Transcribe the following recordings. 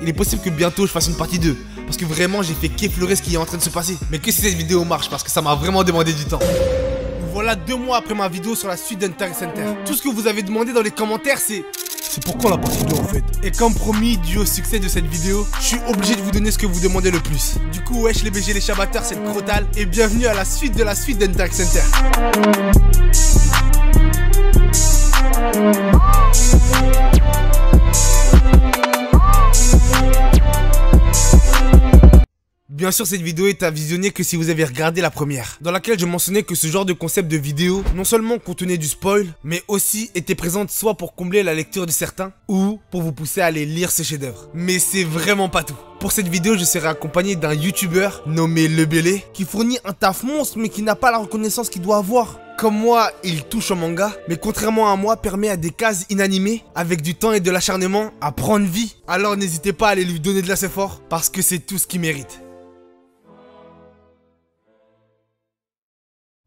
il est possible que bientôt je fasse une partie 2. Parce que vraiment j'ai fait qu'effleurer ce qui est en train de se passer. Mais que si cette vidéo marche, parce que ça m'a vraiment demandé du temps. Voilà 2 mois après ma vidéo sur la suite d'Hunter x Hunter. Tout ce que vous avez demandé dans les commentaires c'est pourquoi la partie 2 en fait. Et comme promis, dû au succès de cette vidéo, je suis obligé de vous donner ce que vous demandez le plus. Du coup, wesh les BG, les chabatteurs, c'est le Crotal. Et bienvenue à la suite d'Hunter x Hunter. Bien sûr, cette vidéo est à visionner que si vous avez regardé la première, dans laquelle je mentionnais que ce genre de concept de vidéo non seulement contenait du spoil, mais aussi était présente soit pour combler la lecture de certains, ou pour vous pousser à aller lire ce chef-d'œuvre. Mais c'est vraiment pas tout. Pour cette vidéo, je serai accompagné d'un youtubeur nommé Lebele, qui fournit un taf monstre mais qui n'a pas la reconnaissance qu'il doit avoir. Comme moi, il touche au manga, mais contrairement à moi, permet à des cases inanimées, avec du temps et de l'acharnement, à prendre vie. Alors n'hésitez pas à aller lui donner de l'assez fort, parce que c'est tout ce qu'il mérite.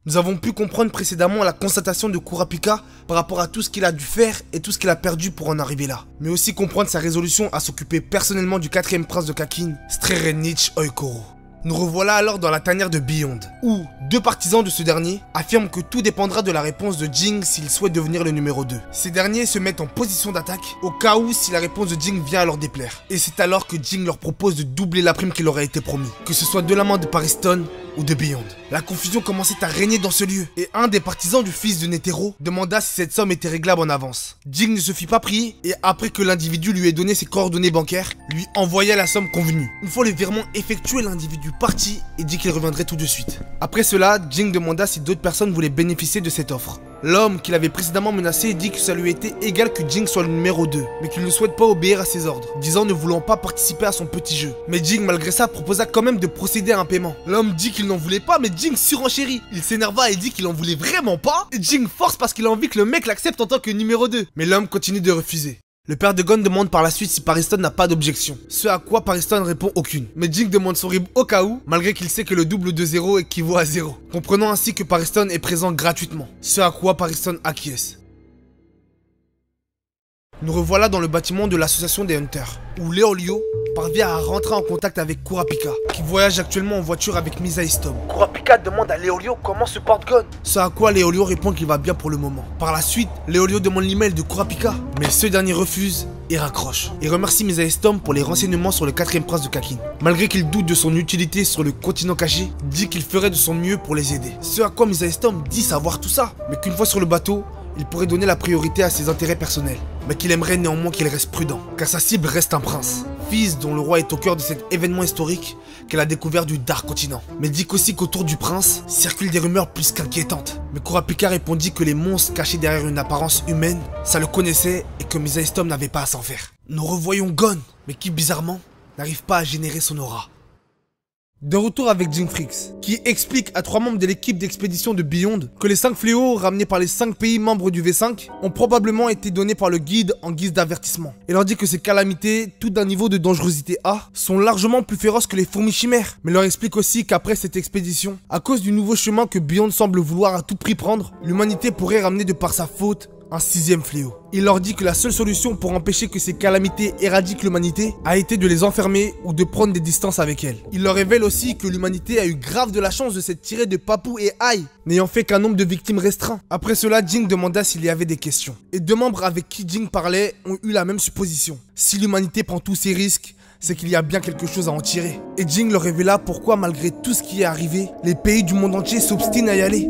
Nous avons pu comprendre précédemment la constatation de Kurapika par rapport à tout ce qu'il a dû faire et tout ce qu'il a perdu pour en arriver là. Mais aussi comprendre sa résolution à s'occuper personnellement du 4e prince de Kakin, Strelenic Oikoro. Nous revoilà alors dans la tanière de Beyond, où 2 partisans de ce dernier affirment que tout dépendra de la réponse de Jing s'il souhaite devenir le numéro 2. Ces derniers se mettent en position d'attaque, au cas où si la réponse de Jing vient à leur déplaire. Et c'est alors que Jing leur propose de doubler la prime qui leur a été promis, que ce soit de la main de Pariston ou de Beyond. La confusion commençait à régner dans ce lieu, et un des partisans du fils de Netero demanda si cette somme était réglable en avance. Jing ne se fit pas prier, et après que l'individu lui ait donné ses coordonnées bancaires, lui envoya la somme convenue. Une fois le virement effectué, l'individu partit et dit qu'il reviendrait tout de suite. Après cela, Jing demanda si d'autres personnes voulaient bénéficier de cette offre. L'homme qui l'avait précédemment menacé dit que ça lui était égal que Jing soit le numéro 2, mais qu'il ne souhaite pas obéir à ses ordres, disant ne voulant pas participer à son petit jeu. Mais Jing malgré ça proposa quand même de procéder à un paiement. L'homme dit qu'il n'en voulait pas, mais Jing surenchérit. Il s'énerva et dit qu'il en voulait vraiment pas, et Jing force parce qu'il a envie que le mec l'accepte en tant que numéro 2. Mais l'homme continue de refuser. Le père de Gon demande par la suite si Pariston n'a pas d'objection, ce à quoi Pariston répond aucune. Mais Jing demande son rib au cas où, malgré qu'il sait que le double de 0 équivaut à 0, comprenant ainsi que Pariston est présent gratuitement, ce à quoi Pariston acquiesce. Nous revoilà dans le bâtiment de l'association des Hunters, où Leolio parvient à rentrer en contact avec Kurapika, qui voyage actuellement en voiture avec Misa et Stom. Kurapika demande à Leolio comment se porte Gon, ce à quoi Leolio répond qu'il va bien pour le moment. Par la suite, Leolio demande l'email de Kurapika, mais ce dernier refuse et raccroche. Il remercie Misa et Stom pour les renseignements sur le 4e prince de Kakin. Malgré qu'il doute de son utilité sur le continent caché, dit qu'il ferait de son mieux pour les aider. Ce à quoi Misa et Stom dit savoir tout ça, mais qu'une fois sur le bateau, il pourrait donner la priorité à ses intérêts personnels, mais qu'il aimerait néanmoins qu'il reste prudent, car sa cible reste un prince, fils dont le roi est au cœur de cet événement historique qu'elle a découvert du Dark Continent. Mais dit qu'aussi qu'autour du prince circulent des rumeurs plus qu'inquiétantes. Mais Kurapika répondit que les monstres cachés derrière une apparence humaine, ça le connaissait et que Misa et Stom n'avait pas à s'en faire. Nous revoyons Gon, mais qui bizarrement n'arrive pas à générer son aura. De retour avec Jingfrix, qui explique à 3 membres de l'équipe d'expédition de Beyond que les 5 fléaux ramenés par les 5 pays membres du V5 ont probablement été donnés par le guide en guise d'avertissement. Il leur dit que ces calamités, toutes d'un niveau de dangerosité A, sont largement plus féroces que les fourmis chimères, mais leur explique aussi qu'après cette expédition, à cause du nouveau chemin que Beyond semble vouloir à tout prix prendre, l'humanité pourrait ramener de par sa faute un 6e fléau. Il leur dit que la seule solution pour empêcher que ces calamités éradiquent l'humanité a été de les enfermer ou de prendre des distances avec elles. Il leur révèle aussi que l'humanité a eu grave de la chance de s'être tirée de Papou et Ai, n'ayant fait qu'un nombre de victimes restreint. Après cela, Jing demanda s'il y avait des questions. Et 2 membres avec qui Jing parlait ont eu la même supposition. Si l'humanité prend tous ses risques, c'est qu'il y a bien quelque chose à en tirer. Et Jing leur révéla pourquoi malgré tout ce qui est arrivé, les pays du monde entier s'obstinent à y aller.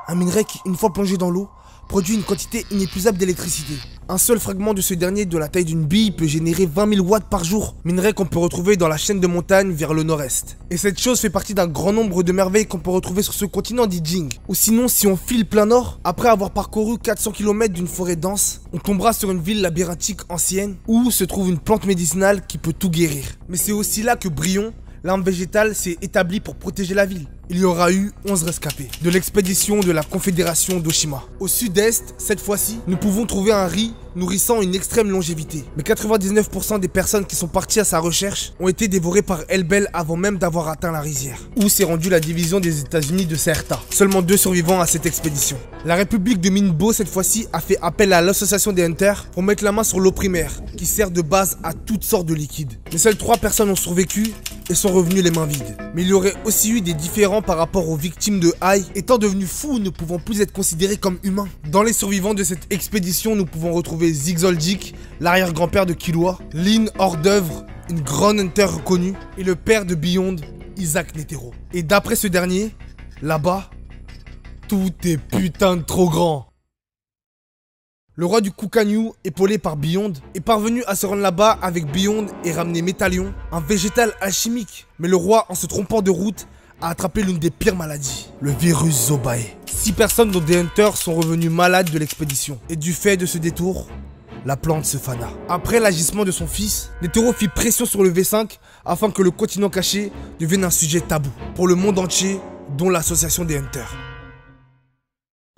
Un minerai qui, une fois plongé dans l'eau, produit une quantité inépuisable d'électricité. Un seul fragment de ce dernier de la taille d'une bille peut générer 20 000 watts par jour, minerai qu'on peut retrouver dans la chaîne de montagnes vers le nord-est. Et cette chose fait partie d'un grand nombre de merveilles qu'on peut retrouver sur ce continent dit Jing. Ou sinon, si on file plein nord, après avoir parcouru 400 km d'une forêt dense, on tombera sur une ville labyrinthique ancienne où se trouve une plante médicinale qui peut tout guérir. Mais c'est aussi là que Brion, l'arme végétale s'est établie pour protéger la ville. Il y aura eu 11 rescapés de l'expédition de la Confédération d'Oshima. Au sud-est, cette fois-ci, nous pouvons trouver un riz nourrissant une extrême longévité. Mais 99% des personnes qui sont parties à sa recherche ont été dévorées par Elbel avant même d'avoir atteint la rizière, où s'est rendue la division des États-Unis de Saerta. Seulement 2 survivants à cette expédition. La République de Minbo, cette fois-ci, a fait appel à l'association des Hunters pour mettre la main sur l'eau primaire, qui sert de base à toutes sortes de liquides. Mais seules 3 personnes ont survécu et sont revenus les mains vides. Mais il y aurait aussi eu des différends par rapport aux victimes de Hai, étant devenus fous ne pouvant plus être considérés comme humains. Dans les survivants de cette expédition, nous pouvons retrouver Zigzoldik, l'arrière-grand-père de Killua, Lynn hors d'œuvre, une grande hunter reconnue, et le père de Beyond, Isaac Netero. Et d'après ce dernier, là-bas, tout est putain de trop grand. Le roi du Kukanyu, épaulé par Beyond, est parvenu à se rendre là-bas avec Beyond et ramener Métallion, un végétal alchimique. Mais le roi, en se trompant de route, a attrapé l'une des pires maladies, le virus Zobae. 6 personnes dont des hunters sont revenus malades de l'expédition. Et du fait de ce détour, la plante se fana. Après l'agissement de son fils, Netero fit pression sur le V5 afin que le continent caché devienne un sujet tabou pour le monde entier, dont l'association des hunters.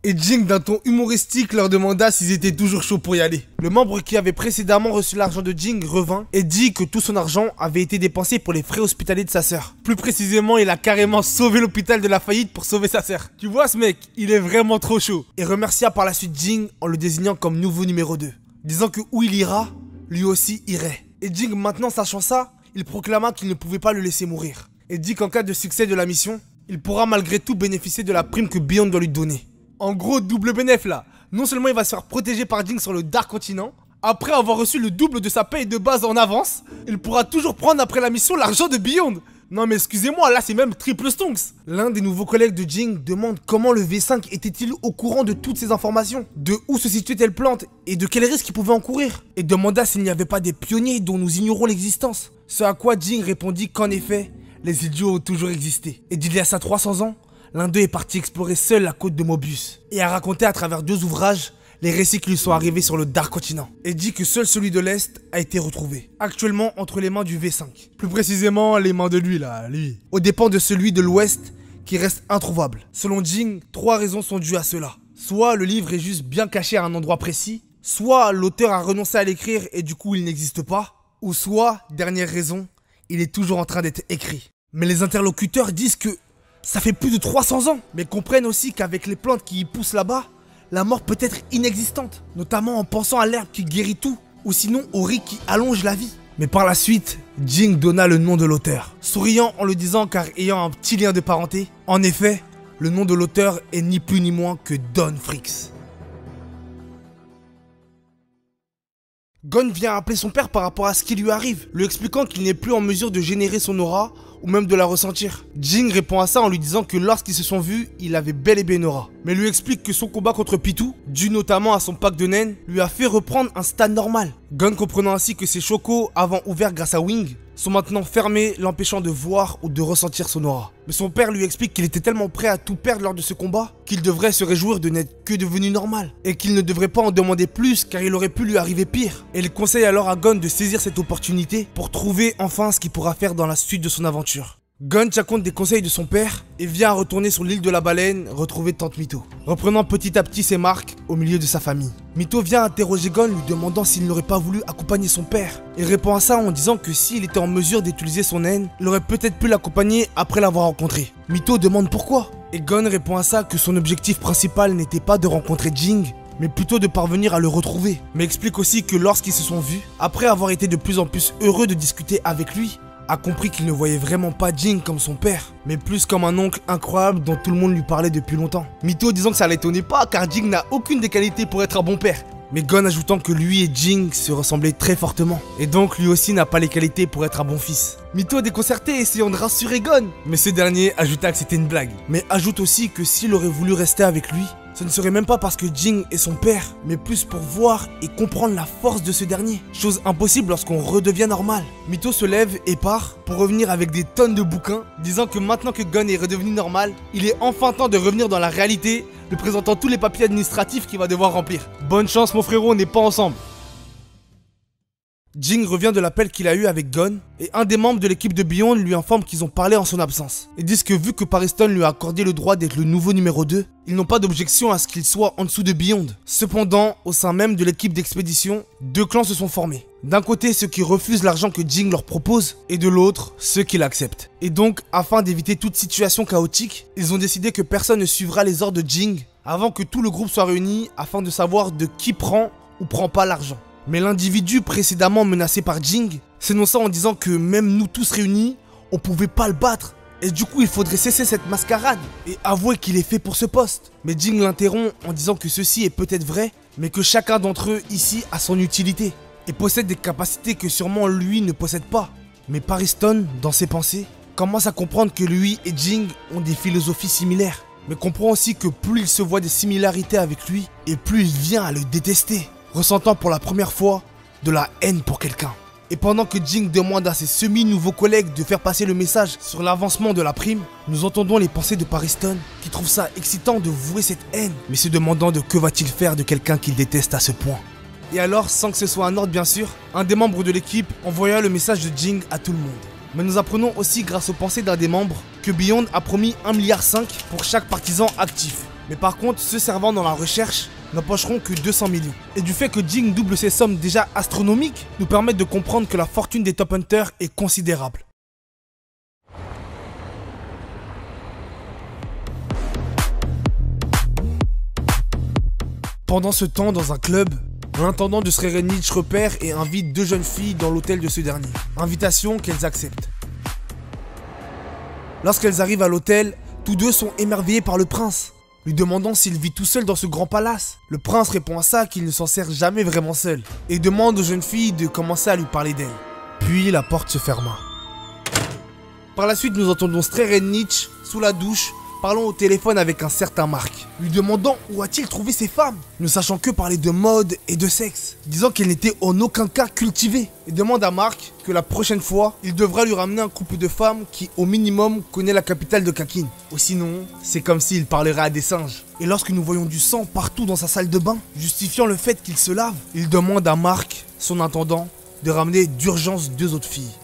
Et Jing, d'un ton humoristique, leur demanda s'ils étaient toujours chauds pour y aller. Le membre qui avait précédemment reçu l'argent de Jing revint et dit que tout son argent avait été dépensé pour les frais hospitaliers de sa sœur. Plus précisément, il a carrément sauvé l'hôpital de la faillite pour sauver sa sœur. Tu vois ce mec, il est vraiment trop chaud. Et remercia par la suite Jing en le désignant comme nouveau numéro 2, disant que où il ira, lui aussi irait. Et Jing, maintenant sachant ça, il proclama qu'il ne pouvait pas le laisser mourir. Et dit qu'en cas de succès de la mission, il pourra malgré tout bénéficier de la prime que Beyond doit lui donner. En gros, double bénéf là. Non seulement il va se faire protéger par Jing sur le Dark Continent, après avoir reçu le double de sa paye de base en avance, il pourra toujours prendre après la mission l'argent de Beyond. Non mais excusez-moi, là c'est même triple stonks. L'un des nouveaux collègues de Jing demande comment le V5 était-il au courant de toutes ces informations, de où se situait telle plante et de quels risques il pouvait encourir, et demanda s'il n'y avait pas des pionniers dont nous ignorons l'existence. Ce à quoi Jing répondit qu'en effet, les idiots ont toujours existé, et d'il y a ça 300 ans, l'un d'eux est parti explorer seul la côte de Mobius et a raconté à travers 2 ouvrages les récits qui lui sont arrivés sur le Dark Continent et dit que seul celui de l'Est a été retrouvé, actuellement entre les mains du V5. Plus précisément, les mains de lui là, lui. Aux dépens de celui de l'Ouest qui reste introuvable. Selon Jing, 3 raisons sont dues à cela. Soit le livre est juste bien caché à un endroit précis, soit l'auteur a renoncé à l'écrire et du coup il n'existe pas, ou soit, dernière raison, il est toujours en train d'être écrit. Mais les interlocuteurs disent que ça fait plus de 300 ans, mais comprennent aussi qu'avec les plantes qui y poussent là-bas, la mort peut être inexistante, notamment en pensant à l'herbe qui guérit tout, ou sinon au riz qui allonge la vie. Mais par la suite, Jing donna le nom de l'auteur, souriant en le disant car ayant un petit lien de parenté. En effet, le nom de l'auteur est ni plus ni moins que Don Fricks. Gon vient appeler son père par rapport à ce qui lui arrive, lui expliquant qu'il n'est plus en mesure de générer son aura ou même de la ressentir. Jing répond à ça en lui disant que lorsqu'ils se sont vus, il avait bel et bien une aura. Mais lui explique que son combat contre Pitou, dû notamment à son pack de naines, lui a fait reprendre un stade normal. Gon comprenant ainsi que ses chocos, avant ouverts grâce à Wing, sont maintenant fermés, l'empêchant de voir ou de ressentir son aura. Mais son père lui explique qu'il était tellement prêt à tout perdre lors de ce combat qu'il devrait se réjouir de n'être que devenu normal et qu'il ne devrait pas en demander plus car il aurait pu lui arriver pire. Et il conseille alors à Gon de saisir cette opportunité pour trouver enfin ce qu'il pourra faire dans la suite de son aventure. Gon tient compte des conseils de son père et vient à retourner sur l'île de la baleine retrouver Tante Mito, reprenant petit à petit ses marques au milieu de sa famille. Mito vient interroger Gon lui demandant s'il n'aurait pas voulu accompagner son père. Il répond à ça en disant que s'il était en mesure d'utiliser son haine, il aurait peut-être pu l'accompagner après l'avoir rencontré. Mito demande pourquoi et Gon répond à ça que son objectif principal n'était pas de rencontrer Jing, mais plutôt de parvenir à le retrouver. Mais explique aussi que lorsqu'ils se sont vus, après avoir été de plus en plus heureux de discuter avec lui, a compris qu'il ne voyait vraiment pas Jing comme son père, mais plus comme un oncle incroyable dont tout le monde lui parlait depuis longtemps. Mito disant que ça l'étonnait pas car Jing n'a aucune des qualités pour être un bon père. Mais Gon ajoutant que lui et Jing se ressemblaient très fortement, et donc lui aussi n'a pas les qualités pour être un bon fils. Mito déconcerté essayant de rassurer Gon, mais ce dernier ajouta que c'était une blague. Mais ajoute aussi que s'il aurait voulu rester avec lui, ce ne serait même pas parce que Jing est son père, mais plus pour voir et comprendre la force de ce dernier. Chose impossible lorsqu'on redevient normal. Mito se lève et part pour revenir avec des tonnes de bouquins, disant que maintenant que Gon est redevenu normal, il est enfin temps de revenir dans la réalité, lui présentant tous les papiers administratifs qu'il va devoir remplir. Bonne chance mon frérot, on n'est pas ensemble. Jing revient de l'appel qu'il a eu avec Gon et un des membres de l'équipe de Beyond lui informe qu'ils ont parlé en son absence. Ils disent que vu que Pariston lui a accordé le droit d'être le nouveau numéro 2, ils n'ont pas d'objection à ce qu'il soit en dessous de Beyond. Cependant, au sein même de l'équipe d'expédition, deux clans se sont formés. D'un côté ceux qui refusent l'argent que Jing leur propose et de l'autre ceux qui l'acceptent. Et donc, afin d'éviter toute situation chaotique, ils ont décidé que personne ne suivra les ordres de Jing avant que tout le groupe soit réuni afin de savoir de qui prend ou prend pas l'argent. Mais l'individu précédemment menacé par Jing s'énonça en disant que même nous tous réunis, on pouvait pas le battre. Et du coup il faudrait cesser cette mascarade et avouer qu'il est fait pour ce poste. Mais Jing l'interrompt en disant que ceci est peut-être vrai, mais que chacun d'entre eux ici a son utilité et possède des capacités que sûrement lui ne possède pas. Mais Pariston, dans ses pensées, commence à comprendre que lui et Jing ont des philosophies similaires. Mais comprend aussi que plus il se voit des similarités avec lui, et plus il vient à le détester, ressentant pour la première fois de la haine pour quelqu'un. Et pendant que Jing demande à ses semi-nouveaux collègues de faire passer le message sur l'avancement de la prime, nous entendons les pensées de Pariston qui trouve ça excitant de vouer cette haine, mais se demandant de que va-t-il faire de quelqu'un qu'il déteste à ce point. Et alors, sans que ce soit un ordre bien sûr, un des membres de l'équipe envoya le message de Jing à tout le monde. Mais nous apprenons aussi grâce aux pensées d'un des membres que Beyond a promis 1,5 milliard pour chaque partisan actif. Mais par contre, ceux servant dans la recherche n'empocheront que 200 millions. Et du fait que Jing double ces sommes déjà astronomiques, nous permettent de comprendre que la fortune des Top Hunters est considérable. Pendant ce temps, dans un club, l'intendant de Srerenich repère et invite deux jeunes filles dans l'hôtel de ce dernier. Invitation qu'elles acceptent. Lorsqu'elles arrivent à l'hôtel, tous deux sont émerveillés par le prince, lui demandant s'il vit tout seul dans ce grand palace. Le prince répond à ça qu'il ne s'en sert jamais vraiment seul et demande aux jeunes filles de commencer à lui parler d'elle. Puis la porte se ferma. Par la suite, nous entendons Srerenich sous la douche parlant au téléphone avec un certain Mark, lui demandant où a-t-il trouvé ces femmes, ne sachant que parler de mode et de sexe, disant qu'elles n'étaient en aucun cas cultivées, et demande à Mark que la prochaine fois, il devra lui ramener un couple de femmes qui, au minimum, connaît la capitale de Kakin. Ou sinon, c'est comme s'il parlerait à des singes. Et lorsque nous voyons du sang partout dans sa salle de bain, justifiant le fait qu'il se lave, il demande à Mark, son intendant, de ramener d'urgence deux autres filles.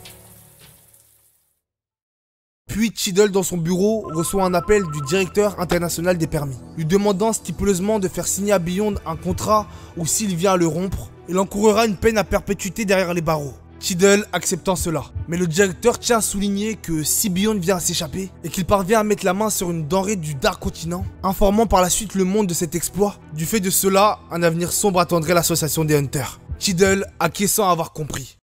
Puis Cheadle dans son bureau reçoit un appel du directeur international des permis, lui demandant stipuleusement de faire signer à Beyond un contrat où s'il vient à le rompre, il encourra une peine à perpétuité derrière les barreaux. Cheadle acceptant cela, mais le directeur tient à souligner que si Beyond vient à s'échapper et qu'il parvient à mettre la main sur une denrée du Dark Continent, informant par la suite le monde de cet exploit, du fait de cela, un avenir sombre attendrait l'association des Hunters. Cheadle acquiesçant à avoir compris.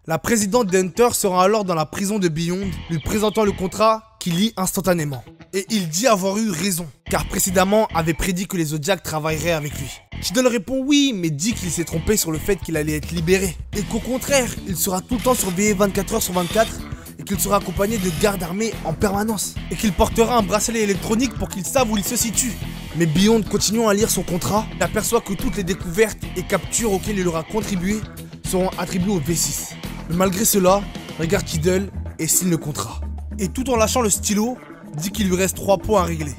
La présidente des Hunters sera alors dans la prison de Beyond, lui présentant le contrat qu'il lit instantanément. Et il dit avoir eu raison, car précédemment avait prédit que les Zodiacs travailleraient avec lui. Cheadle répond oui, mais dit qu'il s'est trompé sur le fait qu'il allait être libéré. Et qu'au contraire, il sera tout le temps surveillé 24 heures sur 24 et qu'il sera accompagné de gardes armés en permanence. Et qu'il portera un bracelet électronique pour qu'il sache où il se situe. Mais Beyond, continuant à lire son contrat, aperçoit que toutes les découvertes et captures auxquelles il aura contribué seront attribuées au V6. Mais malgré cela, regarde Cheadle et signe le contrat. Et tout en lâchant le stylo, dit qu'il lui reste 3 points à régler.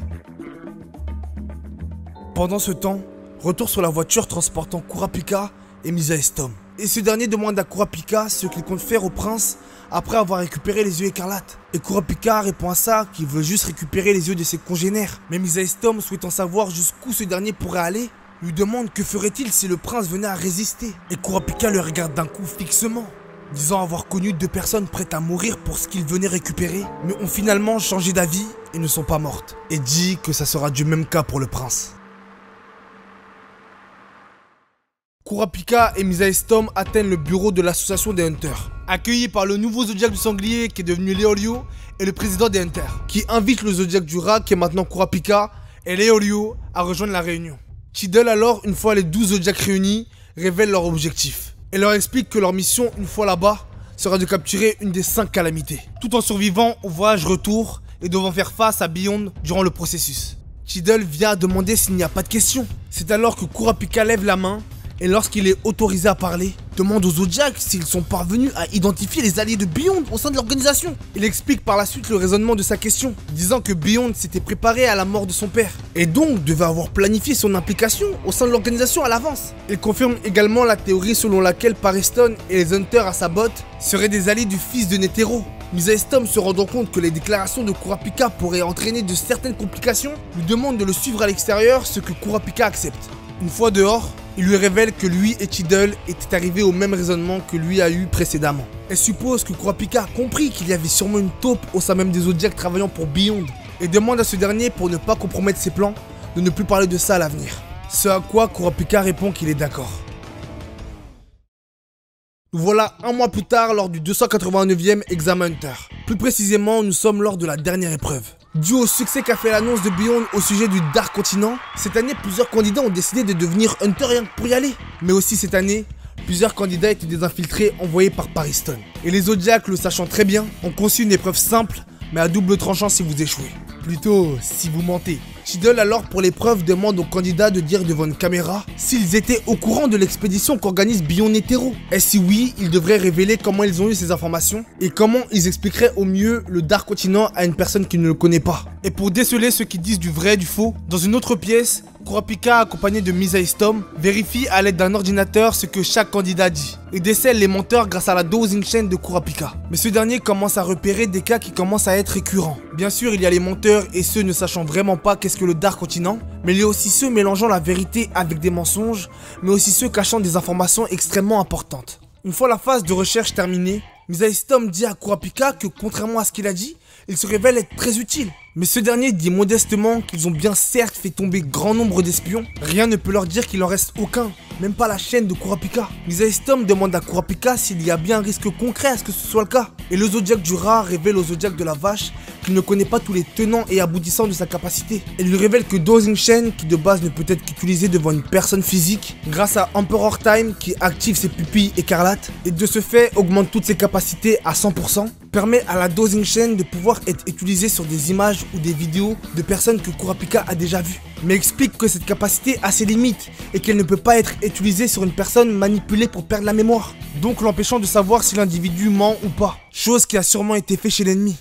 Pendant ce temps, retour sur la voiture transportant Kurapika et Misa Estom. Et ce dernier demande à Kurapika ce qu'il compte faire au prince après avoir récupéré les yeux écarlates. Et Kurapika répond à ça qu'il veut juste récupérer les yeux de ses congénères. Mais Misa Estom, souhaitant savoir jusqu'où ce dernier pourrait aller, lui demande que ferait-il si le prince venait à résister. Et Kurapika le regarde d'un coup fixement, disant avoir connu 2 personnes prêtes à mourir pour ce qu'ils venaient récupérer, mais ont finalement changé d'avis et ne sont pas mortes. Et dit que ça sera du même cas pour le prince. Kurapika et Misa Estom atteignent le bureau de l'association des Hunters, accueillis par le nouveau Zodiac du Sanglier qui est devenu Leolio et le président des Hunters, qui invite le Zodiac du Rat qui est maintenant Kurapika et Leolio à rejoindre la réunion. Cheadle alors, une fois les 12 Zodiacs réunis, révèle leur objectif et leur explique que leur mission, une fois là-bas, sera de capturer une des 5 calamités, tout en survivant au voyage retour et devant faire face à Beyond durant le processus. Cheadle vient demander s'il n'y a pas de questions. C'est alors que Kurapika lève la main et lorsqu'il est autorisé à parler, demande aux Zodiacs s'ils sont parvenus à identifier les alliés de Beyond au sein de l'organisation. Il explique par la suite le raisonnement de sa question, disant que Beyond s'était préparé à la mort de son père, et donc devait avoir planifié son implication au sein de l'organisation à l'avance. Il confirme également la théorie selon laquelle Pariston et les Hunters à sa botte seraient des alliés du fils de Netero. Misa et Stom, se rendant compte que les déclarations de Kurapika pourraient entraîner de certaines complications, lui demande de le suivre à l'extérieur, ce que Kurapika accepte. Une fois dehors, il lui révèle que lui et Cheadle étaient arrivés au même raisonnement que lui a eu précédemment. Elle suppose que Kurapika a compris qu'il y avait sûrement une taupe au sein même des Zodiacs travaillant pour Beyond, et demande à ce dernier, pour ne pas compromettre ses plans, de ne plus parler de ça à l'avenir. Ce à quoi Kurapika répond qu'il est d'accord. Nous voilà un mois plus tard lors du 289e examen Hunter. Plus précisément, nous sommes lors de la dernière épreuve. Dû au succès qu'a fait l'annonce de Beyond au sujet du Dark Continent, cette année plusieurs candidats ont décidé de devenir Hunter rien que pour y aller. Mais aussi cette année, plusieurs candidats étaient des infiltrés envoyés par Pariston. Et les Zodiacs, le sachant très bien, ont conçu une épreuve simple, mais à double tranchant si vous échouez. Plutôt, si vous mentez. Cheadle alors pour l'épreuve demande aux candidats de dire devant une caméra s'ils étaient au courant de l'expédition qu'organise Beyond Netero. Et si oui, ils devraient révéler comment ils ont eu ces informations et comment ils expliqueraient au mieux le Dark Continent à une personne qui ne le connaît pas. Et pour déceler ceux qui disent du vrai et du faux, dans une autre pièce, Kurapika, accompagné de Misa et Stom, vérifie à l'aide d'un ordinateur ce que chaque candidat dit et décèle les menteurs grâce à la dosing chain de Kurapika. Mais ce dernier commence à repérer des cas qui commencent à être récurrents. Bien sûr, il y a les menteurs et ceux ne sachant vraiment pas qu'est-ce que le Dark Continent, mais il y a aussi ceux mélangeant la vérité avec des mensonges, mais aussi ceux cachant des informations extrêmement importantes. Une fois la phase de recherche terminée, Misa et Stom dit à Kurapika que contrairement à ce qu'il a dit, il se révèle être très utile. Mais ce dernier dit modestement qu'ils ont bien certes fait tomber grand nombre d'espions, rien ne peut leur dire qu'il en reste aucun, même pas la chaîne de Kurapika. Misa et Stom demande à Kurapika s'il y a bien un risque concret à ce que ce soit le cas. Et le Zodiac du rat révèle au Zodiac de la vache qu'il ne connaît pas tous les tenants et aboutissants de sa capacité. Elle lui révèle que Dosing Chain, qui de base ne peut être qu'utilisé devant une personne physique, grâce à Emperor Time qui active ses pupilles écarlates, et de ce fait augmente toutes ses capacités à 100%, permet à la Dosing Chain de pouvoir être utilisée sur des images ou des vidéos de personnes que Kurapika a déjà vues. Mais explique que cette capacité a ses limites et qu'elle ne peut pas être utilisée sur une personne manipulée pour perdre la mémoire, donc l'empêchant de savoir si l'individu ment ou pas, chose qui a sûrement été fait chez l'ennemi.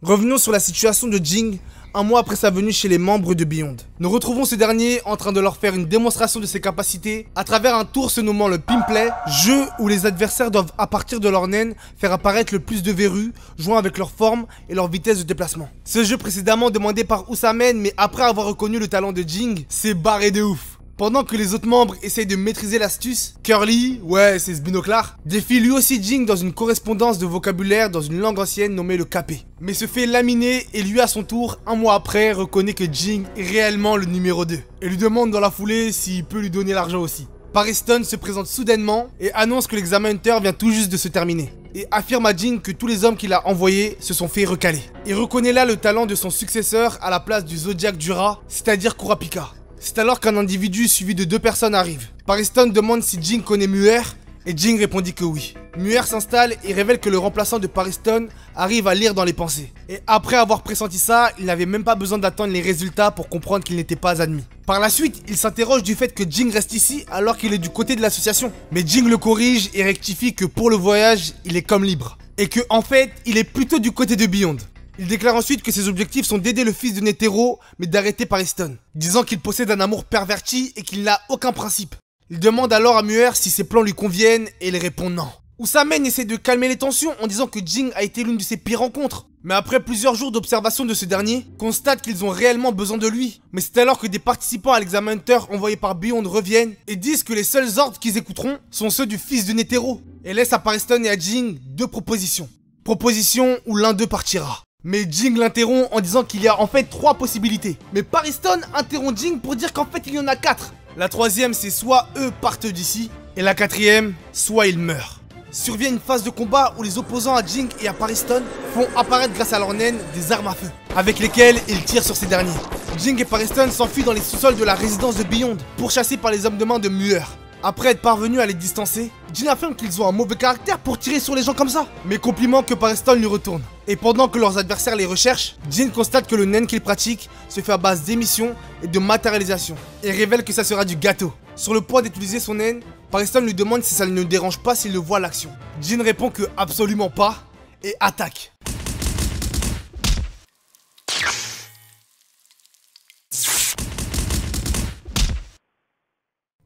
Revenons sur la situation de Jing, un mois après sa venue chez les membres de Beyond. Nous retrouvons ce dernier en train de leur faire une démonstration de ses capacités à travers un tour se nommant le Pimplay, jeu où les adversaires doivent à partir de leur naine faire apparaître le plus de verrues, jouant avec leur forme et leur vitesse de déplacement. Ce jeu précédemment demandé par Usamen, mais après avoir reconnu le talent de Jing, s'est barré de ouf. Pendant que les autres membres essayent de maîtriser l'astuce, Curly, ouais c'est ce binoclard, défie lui aussi Jing dans une correspondance de vocabulaire dans une langue ancienne nommée le Capé. Mais se fait laminer et lui à son tour, un mois après, reconnaît que Jing est réellement le numéro 2. Et lui demande dans la foulée s'il peut lui donner l'argent aussi. Pariston se présente soudainement et annonce que l'examen Hunter vient tout juste de se terminer. Et affirme à Jing que tous les hommes qu'il a envoyés se sont fait recaler. Il reconnaît là le talent de son successeur à la place du Zodiac du rat, c'est-à-dire Kurapika. C'est alors qu'un individu suivi de 2 personnes arrive. Pariston demande si Jing connaît Muer, et Jing répondit que oui. Muer s'installe et révèle que le remplaçant de Pariston arrive à lire dans les pensées. Et après avoir pressenti ça, il n'avait même pas besoin d'attendre les résultats pour comprendre qu'il n'était pas admis. Par la suite, il s'interroge du fait que Jing reste ici alors qu'il est du côté de l'association. Mais Jing le corrige et rectifie que pour le voyage, il est comme libre. Et que en fait, il est plutôt du côté de Beyond. Il déclare ensuite que ses objectifs sont d'aider le fils de Netero, mais d'arrêter Pariston, disant qu'il possède un amour perverti et qu'il n'a aucun principe. Il demande alors à Muer si ses plans lui conviennent et il répond non. Usamen essaie de calmer les tensions en disant que Jing a été l'une de ses pires rencontres. Mais après plusieurs jours d'observation de ce dernier, constate qu'ils ont réellement besoin de lui. Mais c'est alors que des participants à l'examen Hunter envoyés par Beyond reviennent et disent que les seuls ordres qu'ils écouteront sont ceux du fils de Netero. Et laisse à Pariston et à Jing 2 propositions. Proposition où l'un d'eux partira. Mais Jing l'interrompt en disant qu'il y a en fait 3 possibilités. Mais Pariston interrompt Jing pour dire qu'en fait il y en a 4. La troisième c'est soit eux partent d'ici, et la quatrième, soit ils meurent. Survient une phase de combat où les opposants à Jing et à Pariston font apparaître grâce à leur naine des armes à feu, avec lesquelles ils tirent sur ces derniers. Jing et Pariston s'enfuient dans les sous-sols de la résidence de Beyond, pourchassés par les hommes de main de Muer. Après être parvenus à les distancer, Jing affirme qu'ils ont un mauvais caractère pour tirer sur les gens comme ça. Mais compliment que Pariston lui retourne. Et pendant que leurs adversaires les recherchent, Jing constate que le nen qu'ils pratiquent se fait à base d'émission et de matérialisation. Et révèle que ça sera du gâteau. Sur le point d'utiliser son nen, Pariston lui demande si ça ne le dérange pas s'il le voit à l'action. Jin répond que absolument pas et attaque.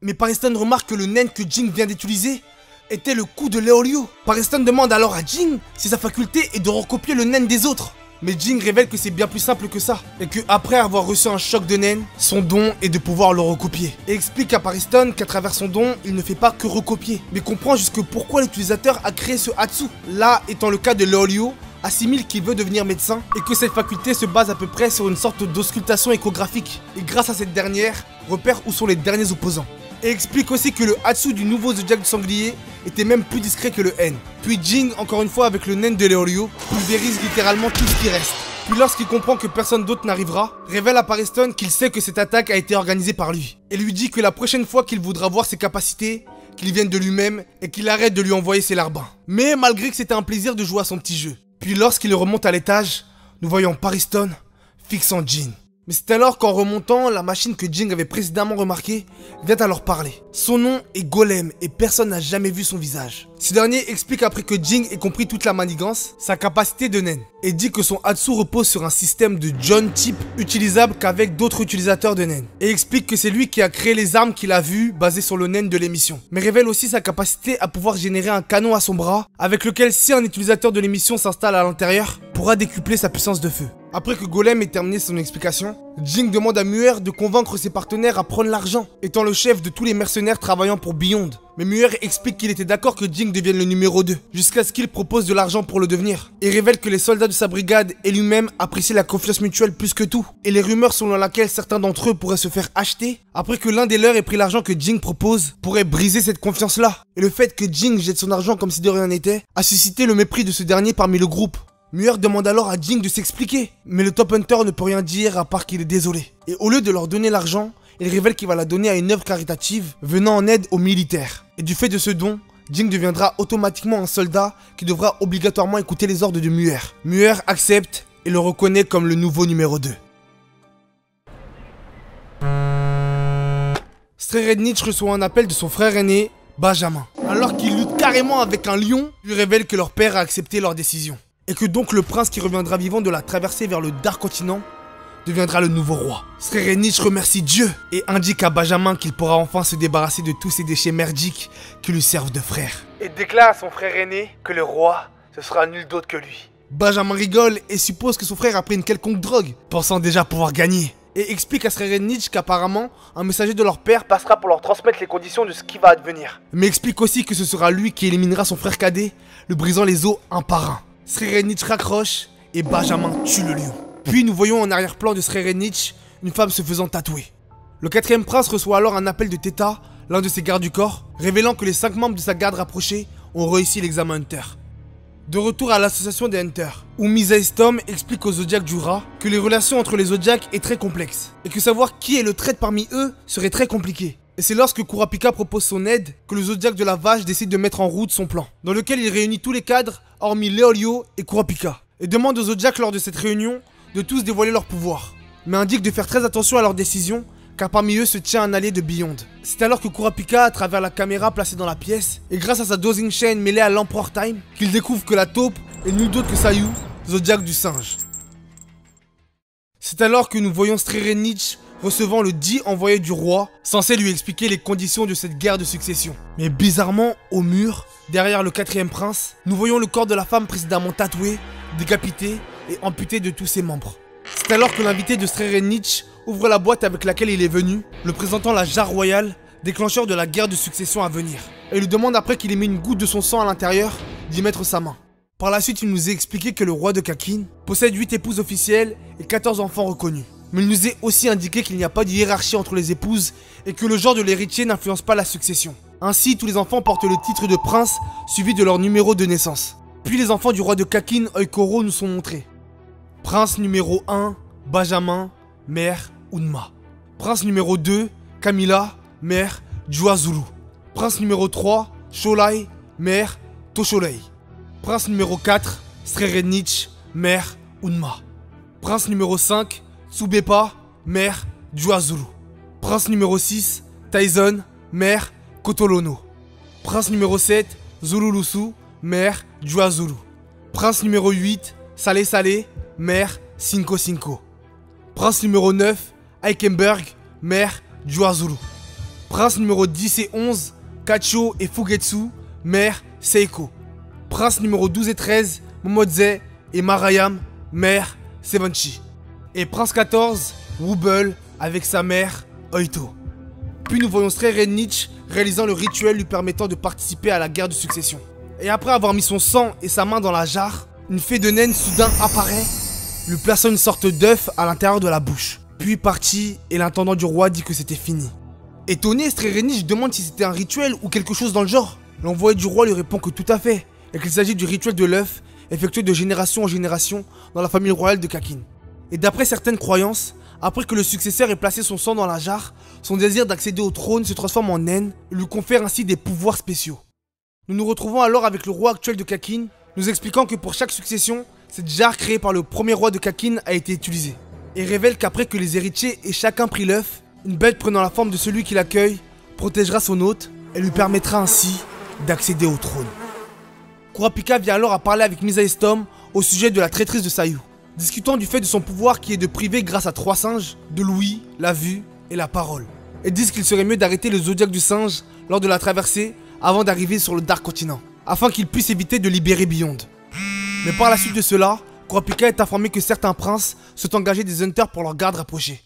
Mais Pariston remarque que le nen que Jin vient d'utiliser était le coup de Leolio. Pariston demande alors à Jin si sa faculté est de recopier le nen des autres. Mais Jin révèle que c'est bien plus simple que ça, et que après avoir reçu un choc de nen, son don est de pouvoir le recopier. Et explique à Pariston qu'à travers son don, il ne fait pas que recopier, mais comprend jusque pourquoi l'utilisateur a créé ce Hatsu. Là étant le cas de Leolio, assimile qu'il veut devenir médecin, et que cette faculté se base à peu près sur une sorte d'auscultation échographique, et grâce à cette dernière, repère où sont les derniers opposants. Et explique aussi que le Hatsu du nouveau Zodiac du Sanglier était même plus discret que le N. Puis Jin, encore une fois avec le nen de Leolio, pulvérise littéralement tout ce qui reste. Puis lorsqu'il comprend que personne d'autre n'arrivera, révèle à Pariston qu'il sait que cette attaque a été organisée par lui. Et lui dit que la prochaine fois qu'il voudra voir ses capacités, qu'il vienne de lui-même et qu'il arrête de lui envoyer ses larbins. Mais malgré que c'était un plaisir de jouer à son petit jeu. Puis lorsqu'il remonte à l'étage, nous voyons Pariston fixant Jin. Mais c'est alors qu'en remontant, la machine que Jin avait précédemment remarquée vient à leur parler. Son nom est Golem et personne n'a jamais vu son visage. Ce dernier explique après que Jin ait compris toute la manigance, sa capacité de nen, et dit que son Hatsu repose sur un système de John type utilisable qu'avec d'autres utilisateurs de nen. Et explique que c'est lui qui a créé les armes qu'il a vues basées sur le nen de l'émission. Mais révèle aussi sa capacité à pouvoir générer un canon à son bras, avec lequel si un utilisateur de l'émission s'installe à l'intérieur, pourra décupler sa puissance de feu. Après que Golem ait terminé son explication, Jin demande à Muer de convaincre ses partenaires à prendre l'argent, étant le chef de tous les mercenaires travaillant pour Beyond. Mais Muer explique qu'il était d'accord que Jin devienne le numéro 2, jusqu'à ce qu'il propose de l'argent pour le devenir. Et révèle que les soldats de sa brigade et lui-même apprécient la confiance mutuelle plus que tout. Et les rumeurs selon lesquelles certains d'entre eux pourraient se faire acheter, après que l'un des leurs ait pris l'argent que Jin propose, pourrait briser cette confiance-là. Et le fait que Jin jette son argent comme si de rien n'était, a suscité le mépris de ce dernier parmi le groupe. Muer demande alors à Jin de s'expliquer, mais le Top Hunter ne peut rien dire à part qu'il est désolé. Et au lieu de leur donner l'argent, il révèle qu'il va la donner à une œuvre caritative venant en aide aux militaires. Et du fait de ce don, Jin deviendra automatiquement un soldat qui devra obligatoirement écouter les ordres de Muer. Muer accepte et le reconnaît comme le nouveau numéro 2. Srerednich reçoit un appel de son frère aîné, Benjamin. Alors qu'il lutte carrément avec un lion, lui révèle que leur père a accepté leur décision. Et que donc le prince qui reviendra vivant de la traversée vers le Dark Continent deviendra le nouveau roi. Srerednich remercie Dieu et indique à Benjamin qu'il pourra enfin se débarrasser de tous ces déchets merdiques qui lui servent de frère. Et déclare à son frère aîné que le roi, ce sera nul d'autre que lui. Benjamin rigole et suppose que son frère a pris une quelconque drogue, pensant déjà pouvoir gagner. Et explique à Srerednich qu'apparemment, un messager de leur père passera pour leur transmettre les conditions de ce qui va advenir. Mais explique aussi que ce sera lui qui éliminera son frère cadet, le brisant les os un par un. Srerednich raccroche et Benjamin tue le lion. Puis nous voyons en arrière-plan de Srerednich une femme se faisant tatouer. Le 4e prince reçoit alors un appel de Theta, l'un de ses gardes du corps, révélant que les 5 membres de sa garde rapprochée ont réussi l'examen Hunter. De retour à l'association des Hunters, où Misaistom explique aux Zodiacs du rat que les relations entre les Zodiacs est très complexe, et que savoir qui est le traître parmi eux serait très compliqué. Et c'est lorsque Kurapika propose son aide que le Zodiac de la vache décide de mettre en route son plan, dans lequel il réunit tous les cadres, hormis Leolio et Kurapika, et demande aux Zodiacs lors de cette réunion de tous dévoiler leur pouvoir, mais indique de faire très attention à leurs décisions, car parmi eux se tient un allié de Beyond. C'est alors que Kurapika, à travers la caméra placée dans la pièce, et grâce à sa dosing chain mêlée à l'Emperor Time, qu'il découvre que la taupe est nul d'autre que Sayu, Zodiac du singe. C'est alors que nous voyons Srerednich recevant le dit envoyé du roi, censé lui expliquer les conditions de cette guerre de succession. Mais bizarrement, au mur, derrière le 4e prince, nous voyons le corps de la femme précédemment tatouée, décapité et amputé de tous ses membres. C'est alors que l'invité de Srerednich ouvre la boîte avec laquelle il est venu, le présentant la jarre royale, déclencheur de la guerre de succession à venir. Et lui demande après qu'il ait mis une goutte de son sang à l'intérieur, d'y mettre sa main. Par la suite, il nous a expliqué que le roi de Kakin possède 8 épouses officielles et 14 enfants reconnus. Mais il nous est aussi indiqué qu'il n'y a pas de hiérarchie entre les épouses et que le genre de l'héritier n'influence pas la succession. Ainsi, tous les enfants portent le titre de prince suivi de leur numéro de naissance. Puis les enfants du roi de Kakin, Oikoro, nous sont montrés. Prince numéro 1, Benjamin, mère, Unma. Prince numéro 2, Camilla, mère, Juazuru. Prince numéro 3, Sholai, mère, Tosholei. Prince numéro 4, Srerednich, mère, Unma. Prince numéro 5, Tsubepa, mère, Juazuru. Prince numéro 6, Taizon, mère, Kotolono. Prince numéro 7, Zululusu, mère, Jua Zulu. Prince numéro 8, Saleh Saleh, mère, Cinco Cinco. Prince numéro 9, Eichenberg, mère, Jua Zulu. Prince numéro 10 et 11, Kacho et Fugetsu, mère, Seiko. Prince numéro 12 et 13, Momodze et Marayam, mère, Sevenchi. Et Prince 14, Wubble, avec sa mère, Oito. Puis nous voyons Srerenich réalisant le rituel lui permettant de participer à la guerre de succession. Et après avoir mis son sang et sa main dans la jarre, une fée de naine soudain apparaît, lui plaçant une sorte d'œuf à l'intérieur de la bouche. Puis partit et l'intendant du roi dit que c'était fini. Étonné, Srerenich demande si c'était un rituel ou quelque chose dans le genre. L'envoyé du roi lui répond que tout à fait, et qu'il s'agit du rituel de l'œuf effectué de génération en génération dans la famille royale de Kakin. Et d'après certaines croyances, après que le successeur ait placé son sang dans la jarre, son désir d'accéder au trône se transforme en naine et lui confère ainsi des pouvoirs spéciaux. Nous nous retrouvons alors avec le roi actuel de Kakin, nous expliquant que pour chaque succession, cette jarre créée par le premier roi de Kakin a été utilisée. Et révèle qu'après que les héritiers aient chacun pris l'œuf, une bête prenant la forme de celui qui l'accueille protégera son hôte et lui permettra ainsi d'accéder au trône. Kurapika vient alors à parler avec Misa Storm au sujet de la traîtrise de Sayu, discutant du fait de son pouvoir qui est de priver grâce à 3 singes de l'ouïe, la vue et la parole. Et disent qu'il serait mieux d'arrêter le zodiaque du singe lors de la traversée avant d'arriver sur le Dark Continent, afin qu'il puisse éviter de libérer Beyond. Mais par la suite de cela, Kurapika est informé que certains princes sont engagés des Hunters pour leur garde rapprochée.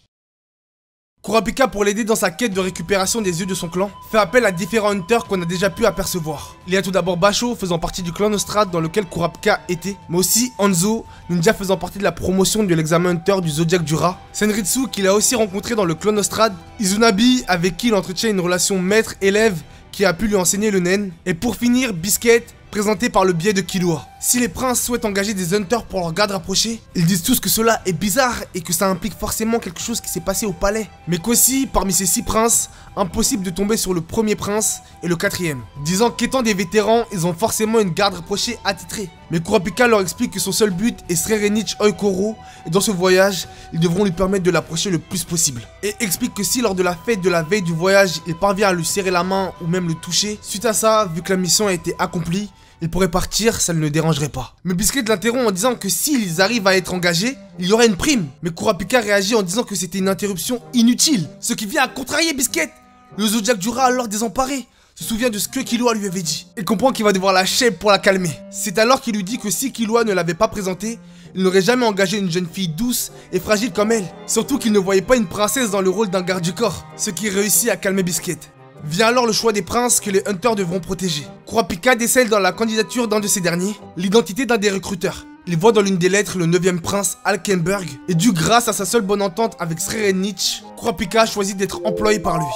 Kurapika, pour l'aider dans sa quête de récupération des yeux de son clan, fait appel à différents hunters qu'on a déjà pu apercevoir. Il y a tout d'abord Basho, faisant partie du clan Nostrad dans lequel Kurapika était, mais aussi Hanzo, ninja faisant partie de la promotion de l'examen hunter du zodiaque du rat, Senritsu qu'il a aussi rencontré dans le clan Nostrad, Izunabi avec qui il entretient une relation maître-élève qui a pu lui enseigner le nen, et pour finir Biscuit, présenté par le biais de Killua. Si les princes souhaitent engager des hunters pour leur garde rapprochée, ils disent tous que cela est bizarre et que ça implique forcément quelque chose qui s'est passé au palais. Mais qu'aussi, parmi ces 6 princes, impossible de tomber sur le premier prince et le 4e, disant qu'étant des vétérans, ils ont forcément une garde rapprochée attitrée. Mais Kurapika leur explique que son seul but est Srerenich Oikoro, et dans ce voyage, ils devront lui permettre de l'approcher le plus possible. Et explique que si lors de la fête de la veille du voyage, il parvient à lui serrer la main ou même le toucher, suite à ça, vu que la mission a été accomplie, il pourrait partir, ça ne le dérangerait pas. Mais Biscuit l'interrompt en disant que s'ils arrivent à être engagés, il y aurait une prime. Mais Kurapika réagit en disant que c'était une interruption inutile, ce qui vient à contrarier Biscuit. Le zodiaque du rat, alors désemparé, se souvient de ce que Killua lui avait dit et comprend qu'il va devoir la shape pour la calmer. C'est alors qu'il lui dit que si Killua ne l'avait pas présenté, il n'aurait jamais engagé une jeune fille douce et fragile comme elle. Surtout qu'il ne voyait pas une princesse dans le rôle d'un garde du corps, ce qui réussit à calmer Biscuit. Vient alors le choix des princes que les hunters devront protéger. Kurapika décèle dans la candidature d'un de ces derniers l'identité d'un des recruteurs. Il voit dans l'une des lettres le 9e prince Alkenberg et dû grâce à sa seule bonne entente avec Srerenich, Kurapika choisit d'être employé par lui.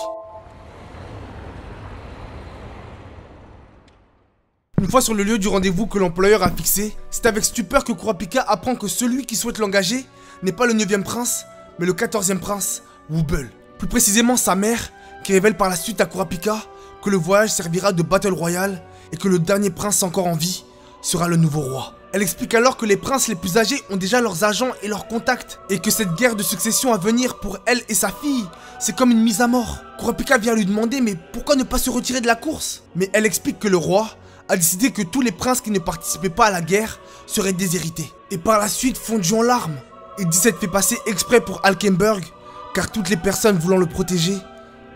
Une fois sur le lieu du rendez-vous que l'employeur a fixé, c'est avec stupeur que Kurapika apprend que celui qui souhaite l'engager n'est pas le 9e prince, mais le 14e prince, Wubble. Plus précisément sa mère, qui révèle par la suite à Kurapika que le voyage servira de Battle Royale et que le dernier prince encore en vie sera le nouveau roi. Elle explique alors que les princes les plus âgés ont déjà leurs agents et leurs contacts et que cette guerre de succession à venir pour elle et sa fille, c'est comme une mise à mort. Kurapika vient lui demander mais pourquoi ne pas se retirer de la course? Mais elle explique que le roi a décidé que tous les princes qui ne participaient pas à la guerre seraient déshérités et par la suite fondus en larmes. Et dit s'être fait passer exprès pour Alkenberg car toutes les personnes voulant le protéger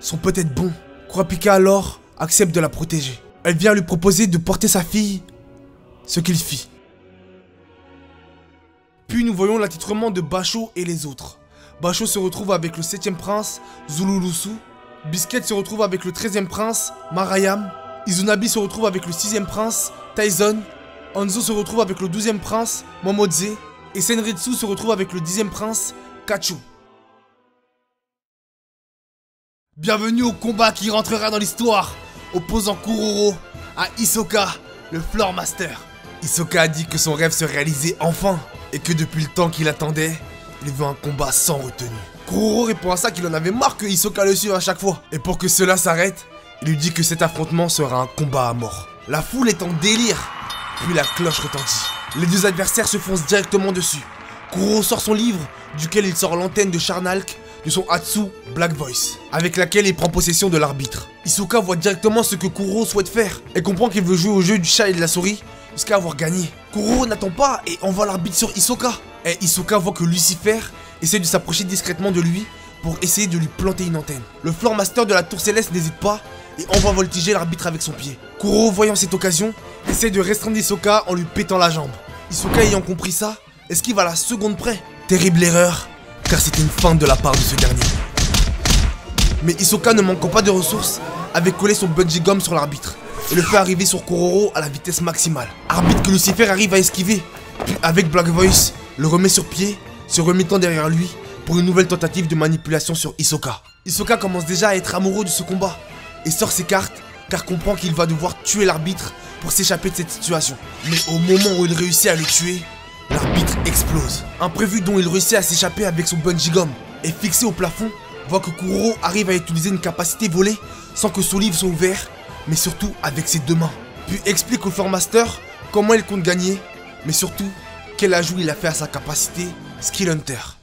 sont peut-être bons. Kurapika alors accepte de la protéger. Elle vient lui proposer de porter sa fille, ce qu'il fit. Puis nous voyons l'attitrement de Basho et les autres. Basho se retrouve avec le 7e prince, Zululusu. Biscuit se retrouve avec le 13e prince, Marayam. Izunabi se retrouve avec le 6e prince, Taizon. Hanzo se retrouve avec le 12e prince, Momodze. Et Senritsu se retrouve avec le 10e prince, Kachu. Bienvenue au combat qui rentrera dans l'histoire, opposant Kuroro à Hisoka, le Floor Master. Hisoka a dit que son rêve se réalisait enfin, et que depuis le temps qu'il attendait, il veut un combat sans retenue. Kuroro répond à ça qu'il en avait marre que Hisoka le suive à chaque fois. Et pour que cela s'arrête, il lui dit que cet affrontement sera un combat à mort. La foule est en délire, puis la cloche retentit. Les deux adversaires se foncent directement dessus. Kuroro sort son livre, duquel il sort l'antenne de Charnalk, de son Hatsu Black Voice, avec laquelle il prend possession de l'arbitre. Hisoka voit directement ce que Kuroro souhaite faire et comprend qu'il veut jouer au jeu du chat et de la souris jusqu'à avoir gagné. Kuroro n'attend pas et envoie l'arbitre sur Hisoka. Et Hisoka voit que Lucifer essaie de s'approcher discrètement de lui pour essayer de lui planter une antenne. Le Floor Master de la Tour Céleste n'hésite pas et envoie voltiger l'arbitre avec son pied. Kuroro, voyant cette occasion, essaie de restreindre Hisoka en lui pétant la jambe. Hisoka ayant compris ça, esquive à la seconde près. Terrible erreur, car c'était une feinte de la part de ce dernier. Mais Hisoka, ne manquant pas de ressources, avait collé son bungee gum sur l'arbitre et le fait arriver sur Kuroro à la vitesse maximale. Arbitre que Lucifer arrive à esquiver, puis avec Black Voice, le remet sur pied, se remettant derrière lui pour une nouvelle tentative de manipulation sur Hisoka. Hisoka commence déjà à être amoureux de ce combat et sort ses cartes car comprend qu'il va devoir tuer l'arbitre pour s'échapper de cette situation. Mais au moment où il réussit à le tuer, l'arbitre explose. Un prévu dont il réussit à s'échapper avec son bungee gum est fixé au plafond, voit que Kuroro arrive à utiliser une capacité volée sans que son livre soit ouvert, mais surtout avec ses deux mains. Puis explique au Floor Master comment il compte gagner, mais surtout quel ajout il a fait à sa capacité Skill Hunter.